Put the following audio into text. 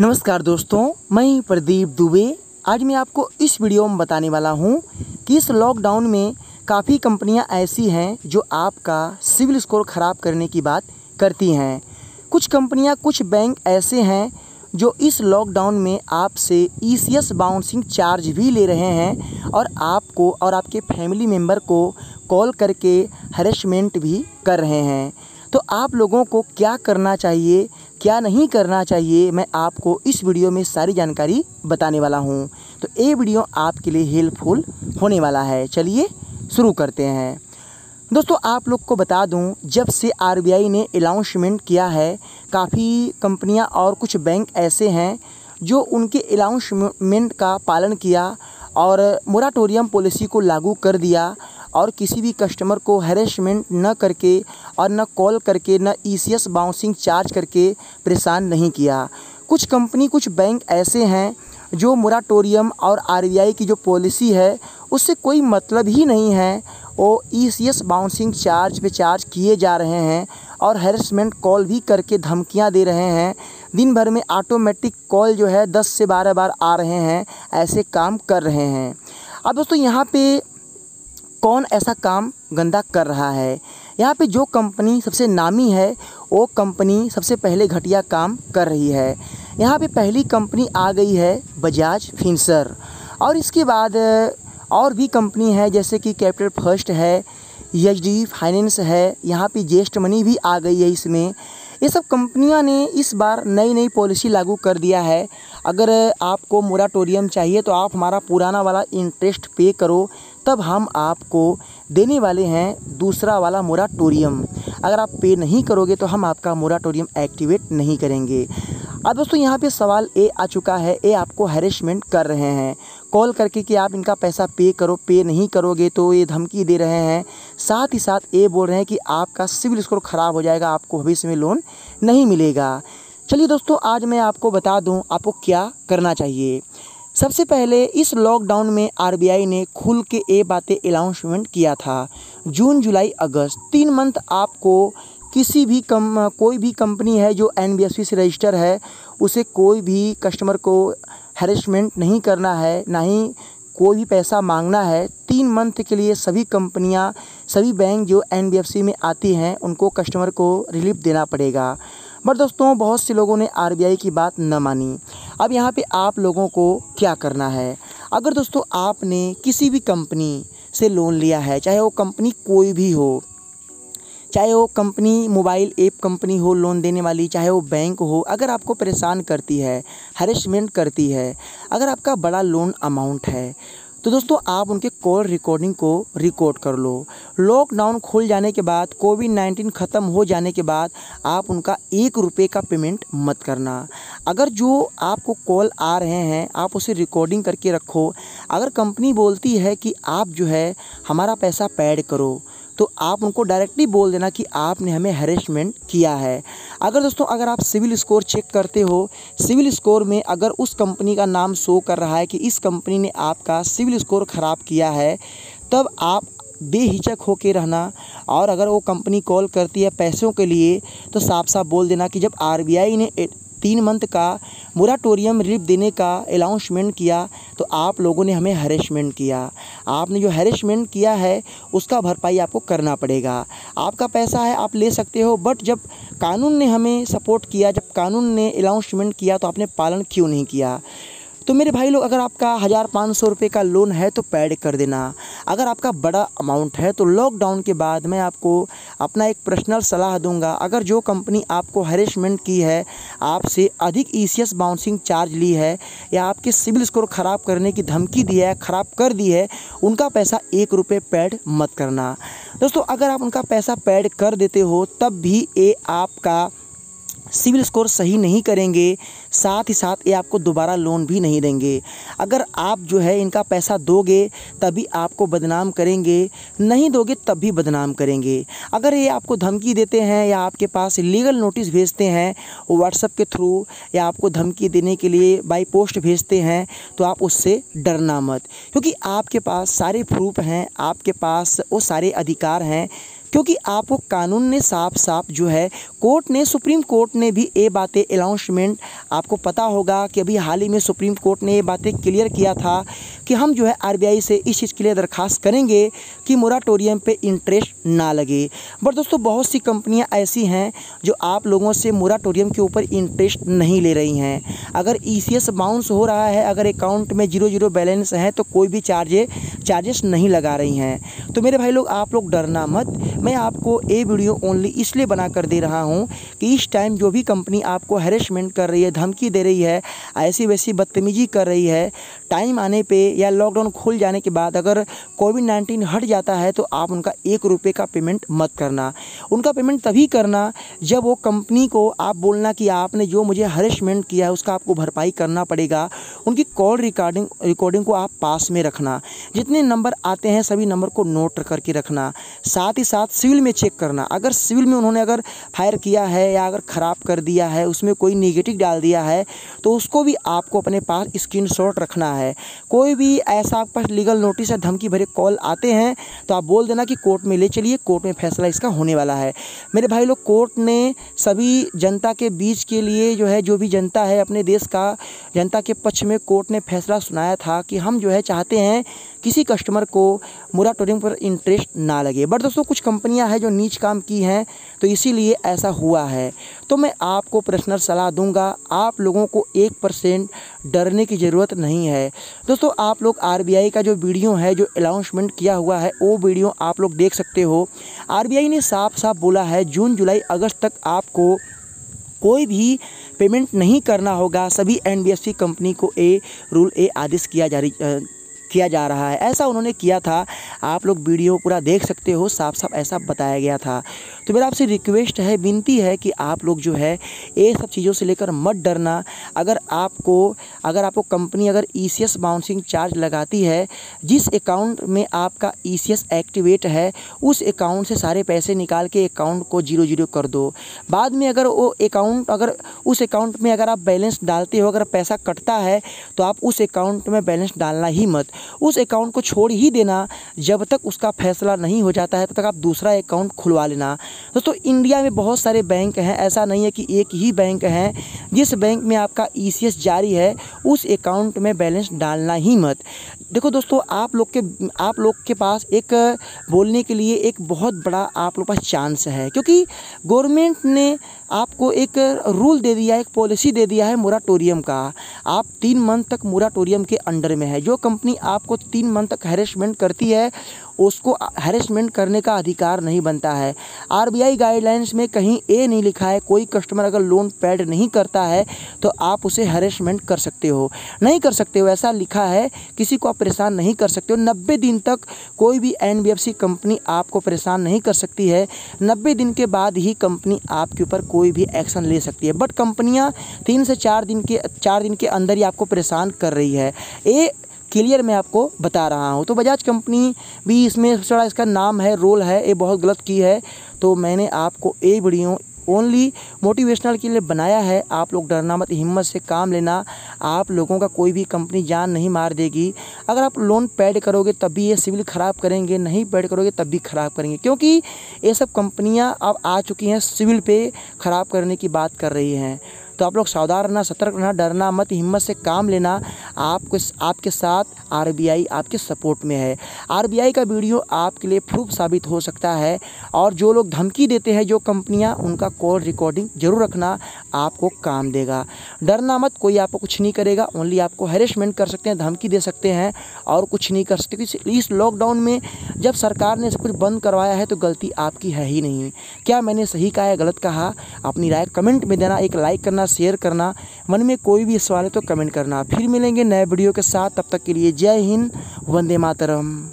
नमस्कार दोस्तों, मैं प्रदीप दुबे। आज मैं आपको इस वीडियो में बताने वाला हूं कि इस लॉकडाउन में काफ़ी कंपनियां ऐसी हैं जो आपका सिविल स्कोर ख़राब करने की बात करती हैं। कुछ कंपनियां, कुछ बैंक ऐसे हैं जो इस लॉकडाउन में आपसे ईसीएस बाउंसिंग चार्ज भी ले रहे हैं और आपको और आपके फैमिली मेम्बर को कॉल करके हैरेसमेंट भी कर रहे हैं। तो आप लोगों को क्या करना चाहिए, क्या नहीं करना चाहिए, मैं आपको इस वीडियो में सारी जानकारी बताने वाला हूं। तो ये वीडियो आपके लिए हेल्पफुल होने वाला है। चलिए शुरू करते हैं। दोस्तों, आप लोग को बता दूं, जब से आरबीआई ने अनाउंसमेंट किया है, काफ़ी कंपनियां और कुछ बैंक ऐसे हैं जो उनके अनाउंसमेंट का पालन किया और मोराटोरियम पॉलिसी को लागू कर दिया और किसी भी कस्टमर को हैरेसमेंट न करके और न कॉल करके न ईसीएस बाउंसिंग चार्ज करके परेशान नहीं किया। कुछ कंपनी, कुछ बैंक ऐसे हैं जो मोराटोरियम और आरबीआई की जो पॉलिसी है उससे कोई मतलब ही नहीं है, वो ईसीएस बाउंसिंग चार्ज पे चार्ज किए जा रहे हैं और हैरेसमेंट कॉल भी करके धमकियां दे रहे हैं। दिन भर में ऑटोमेटिक कॉल जो है 10 से 12 बार आ रहे हैं, ऐसे काम कर रहे हैं। अब दोस्तों, यहाँ पे कौन ऐसा काम गंदा कर रहा है? यहाँ पे जो कंपनी सबसे नामी है वो कंपनी सबसे पहले घटिया काम कर रही है। यहाँ पे पहली कंपनी आ गई है बजाज फिनसर्व और इसके बाद और भी कंपनी है जैसे कि कैपिटल फर्स्ट है, एचडी फाइनेंस है, यहाँ पे जेस्ट मनी भी आ गई है। इसमें ये सब कंपनियां ने इस बार नई पॉलिसी लागू कर दिया है। अगर आपको मोराटोरियम चाहिए तो आप हमारा पुराना वाला इंटरेस्ट पे करो, तब हम आपको देने वाले हैं दूसरा वाला मोराटोरियम। अगर आप पे नहीं करोगे तो हम आपका मोराटोरियम एक्टिवेट नहीं करेंगे। अब दोस्तों, यहाँ पे सवाल ये आ चुका है, ये आपको हैरेसमेंट कर रहे हैं कॉल करके कि आप इनका पैसा पे करो, पे नहीं करोगे तो ये धमकी दे रहे हैं। साथ ही साथ ये बोल रहे हैं कि आपका सिविल स्कोर ख़राब हो जाएगा, आपको भविष्य में लोन नहीं मिलेगा। चलिए दोस्तों, आज मैं आपको बता दूं आपको क्या करना चाहिए। सबसे पहले इस लॉकडाउन में आरबीआई ने खुल के ये बातें अनाउंसमेंट किया था। जून, जुलाई, अगस्त 3 मंथ आपको किसी भी कोई भी कंपनी है जो एनबीएफसी से रजिस्टर है, उसे कोई भी कस्टमर को हैरेसमेंट नहीं करना है, ना ही कोई भी पैसा मांगना है। 3 मंथ के लिए सभी कंपनियां, सभी बैंक जो एनबीएफसी में आती हैं उनको कस्टमर को रिलीफ देना पड़ेगा। बट दोस्तों, बहुत से लोगों ने आरबीआई की बात न मानी। अब यहाँ पे आप लोगों को क्या करना है? अगर दोस्तों आपने किसी भी कंपनी से लोन लिया है, चाहे वो कंपनी कोई भी हो, चाहे वो कंपनी मोबाइल ऐप कंपनी हो लोन देने वाली, चाहे वो बैंक हो, अगर आपको परेशान करती है, हैरेसमेंट करती है, अगर आपका बड़ा लोन अमाउंट है, तो दोस्तों आप उनके कॉल रिकॉर्डिंग को रिकॉर्ड कर लो। लॉकडाउन खुल जाने के बाद, कोविड-19 ख़त्म हो जाने के बाद आप उनका 1 रुपये का पेमेंट मत करना। अगर जो आपको कॉल आ रहे हैं आप उसे रिकॉर्डिंग करके रखो। अगर कंपनी बोलती है कि आप जो है हमारा पैसा पेड करो, तो आप उनको डायरेक्टली बोल देना कि आपने हमें हैरेसमेंट किया है। अगर दोस्तों, अगर आप सिविल स्कोर चेक करते हो, सिविल स्कोर में अगर उस कंपनी का नाम शो कर रहा है कि इस कंपनी ने आपका सिविल स्कोर ख़राब किया है, तब आप बेहिचक होके रहना। और अगर वो कंपनी कॉल करती है पैसों के लिए, तो साफ साफ बोल देना कि जब आरबीआई ने 3 मंथ का मोराटोरियम रिलीफ देने का अनाउंसमेंट किया तो आप लोगों ने हमें हैरेसमेंट किया। आपने जो हैरेसमेंट किया है उसका भरपाई आपको करना पड़ेगा। आपका पैसा है, आप ले सकते हो, बट जब कानून ने हमें सपोर्ट किया, जब कानून ने अनाउंसमेंट किया तो आपने पालन क्यों नहीं किया? तो मेरे भाई लोग, अगर आपका 1500 रुपये का लोन है तो पेड कर देना। अगर आपका बड़ा अमाउंट है तो लॉकडाउन के बाद मैं आपको अपना एक पर्सनल सलाह दूंगा। अगर जो कंपनी आपको हैरेसमेंट की है, आपसे अधिक ईसीएस बाउंसिंग चार्ज ली है या आपके सिविल स्कोर ख़राब करने की धमकी दी है, ख़राब कर दी है, उनका पैसा 1 रुपये पेड मत करना। दोस्तों, अगर आप उनका पैसा पेड कर देते हो तब भी ये आपका सिविल स्कोर सही नहीं करेंगे, साथ ही साथ ये आपको दोबारा लोन भी नहीं देंगे। अगर आप जो है इनका पैसा दोगे तभी आपको बदनाम करेंगे, नहीं दोगे तब भी बदनाम करेंगे। अगर ये आपको धमकी देते हैं या आपके पास लीगल नोटिस भेजते हैं व्हाट्सएप के थ्रू, या आपको धमकी देने के लिए बाय पोस्ट भेजते हैं, तो आप उससे डरना मत, क्योंकि आपके पास सारे प्रूफ हैं, आपके पास वो सारे अधिकार हैं। क्योंकि आपको कानून ने साफ साफ जो है कोर्ट ने, सुप्रीम कोर्ट ने भी ये बातें अनाउंसमेंट, आपको पता होगा कि अभी हाल ही में सुप्रीम कोर्ट ने ये बातें क्लियर किया था कि हम जो है आरबीआई से इस चीज़ के लिए दरख्वास्त करेंगे कि मोराटोरियम पे इंटरेस्ट ना लगे। बट दोस्तों बहुत सी कंपनियां ऐसी हैं जो आप लोगों से मोराटोरियम के ऊपर इंटरेस्ट नहीं ले रही हैं। अगर ईसीएस बाउंस हो रहा है, अगर अकाउंट में 0 बैलेंस है तो कोई भी चार्जेस नहीं लगा रही हैं। तो मेरे भाई लोग, आप लोग डरना मत। मैं आपको ये वीडियो ओनली इसलिए बना कर दे रहा हूँ कि इस टाइम जो भी कंपनी आपको हैरेसमेंट कर रही है, धमकी दे रही है, ऐसी वैसी बदतमीजी कर रही है, टाइम आने पे या लॉकडाउन खुल जाने के बाद अगर कोविड-19 हट जाता है तो आप उनका 1 रुपये का पेमेंट मत करना। उनका पेमेंट तभी करना जब वो कंपनी को आप बोलना कि आपने जो मुझे हैरेसमेंट किया है उसका आपको भरपाई करना पड़ेगा। उनकी कॉल रिकॉर्डिंग को आप पास में रखना। जितने नंबर आते हैं सभी नंबर को नोट करके रखना। साथ ही साथ सिविल में चेक करना। अगर सिविल में उन्होंने अगर फायर किया है या अगर ख़राब कर दिया है, उसमें कोई नेगेटिव डाल दिया है तो उसको भी आपको अपने पास स्क्रीनशॉट रखना है। कोई भी ऐसा आपके पास लीगल नोटिस या धमकी भरे कॉल आते हैं तो आप बोल देना कि कोर्ट में ले चलिए, कोर्ट में फैसला इसका होने वाला है। मेरे भाई लोग, कोर्ट ने सभी जनता के बीच के लिए जो है, जो भी जनता है अपने देश का, जनता के पक्ष में कोर्ट ने फैसला सुनाया था कि हम जो है चाहते हैं किसी कस्टमर को मोराटोरियम पर इंटरेस्ट ना लगे। बट दोस्तों कुछ कंपनियां हैं जो नीच काम की हैं तो इसीलिए ऐसा हुआ है। तो मैं आपको पर्सनल सलाह दूंगा, आप लोगों को 1% डरने की ज़रूरत नहीं है। दोस्तों आप लोग आरबीआई का जो वीडियो है, जो अनाउंसमेंट किया हुआ है, वो वीडियो आप लोग देख सकते हो। आरबीआई ने साफ साफ बोला है जून जुलाई अगस्त तक आपको कोई भी पेमेंट नहीं करना होगा। सभी एनबीएफसी कंपनी को ये आदेश किया जा रहा है। ऐसा उन्होंने किया था, आप लोग वीडियो पूरा देख सकते हो, साफ साफ ऐसा बताया गया था। तो मेरा आपसे रिक्वेस्ट है, विनती है कि आप लोग जो है ये सब चीज़ों से लेकर मत डरना। अगर आपको कंपनी अगर ईसीएस बाउंसिंग चार्ज लगाती है, जिस अकाउंट में आपका ईसीएस एक्टिवेट है उस अकाउंट से सारे पैसे निकाल के अकाउंट को 0 कर दो। बाद में अगर उस अकाउंट में अगर आप बैलेंस डालते हो, अगर पैसा कटता है तो आप उस अकाउंट में बैलेंस डालना ही मत। उस अकाउंट को छोड़ ही देना। जब तक उसका फैसला नहीं हो जाता है तब तक आप दूसरा अकाउंट खुलवा लेना। दोस्तों इंडिया में बहुत सारे बैंक हैं, ऐसा नहीं है कि एक ही बैंक है। जिस बैंक में आपका ईसीएस जारी है उस अकाउंट में बैलेंस डालना ही मत। देखो दोस्तों, आप लोग के पास एक बोलने के लिए एक बहुत बड़ा आप लोग पास चांस है, क्योंकि गवर्नमेंट ने आपको एक रूल दे दिया है, एक पॉलिसी दे दिया है मोराटोरियम का। आप 3 मंथ तक मोराटोरियम के अंडर में है। जो कंपनी आपको 3 मंथ तक हैरेसमेंट करती है उसको हैरेसमेंट करने का अधिकार नहीं बनता है। आरबीआई गाइडलाइंस में कहीं ये नहीं लिखा है कोई कस्टमर अगर लोन पेड नहीं करता है तो आप उसे हैरेसमेंट कर सकते हो, नहीं कर सकते हो, ऐसा लिखा है। किसी को आप परेशान नहीं कर सकते हो। 90 दिन तक कोई भी एनबीएफसी कंपनी आपको परेशान नहीं कर सकती है। 90 दिन के बाद ही कंपनी आपके ऊपर कोई भी एक्शन ले सकती है। बट कंपनियां 3 से 4 दिन के अंदर ही आपको परेशान कर रही है। ये क्लियर मैं आपको बता रहा हूँ। तो बजाज कंपनी भी इसमें थोड़ा इसका नाम है, रोल है, ये बहुत गलत की है। तो मैंने आपको ये वीडियो ओनली मोटिवेशनल के लिए बनाया है। आप लोग डरना मत, हिम्मत से काम लेना। आप लोगों का कोई भी कंपनी जान नहीं मार देगी। अगर आप लोन पेड करोगे तब भी ये सिविल ख़राब करेंगे, नहीं पेड करोगे तब भी ख़राब करेंगे, क्योंकि ये सब कंपनियां अब आ चुकी हैं, सिविल पे ख़राब करने की बात कर रही हैं। तो आप लोग सावधान रहना, सतर्क रहना, डरना मत, हिम्मत से काम लेना। आपके साथ आरबीआई आपके सपोर्ट में है। आरबीआई का वीडियो आपके लिए प्रूफ साबित हो सकता है। और जो लोग धमकी देते हैं, जो कंपनियां, उनका कॉल रिकॉर्डिंग जरूर रखना, आपको काम देगा। डरना मत, कोई आपको कुछ नहीं करेगा। ओनली आपको हैरेसमेंट कर सकते हैं, धमकी दे सकते हैं और कुछ नहीं कर सकते। इस लॉकडाउन में जब सरकार ने सब कुछ बंद करवाया है तो गलती आपकी है ही नहीं। क्या मैंने सही कहा है, गलत कहा, अपनी राय कमेंट में देना। एक लाइक करना, शेयर करना। मन में कोई भी सवाल है तो कमेंट करना। फिर मिलेंगे नए वीडियो के साथ, तब तक के लिए जय हिंद, वंदे मातरम।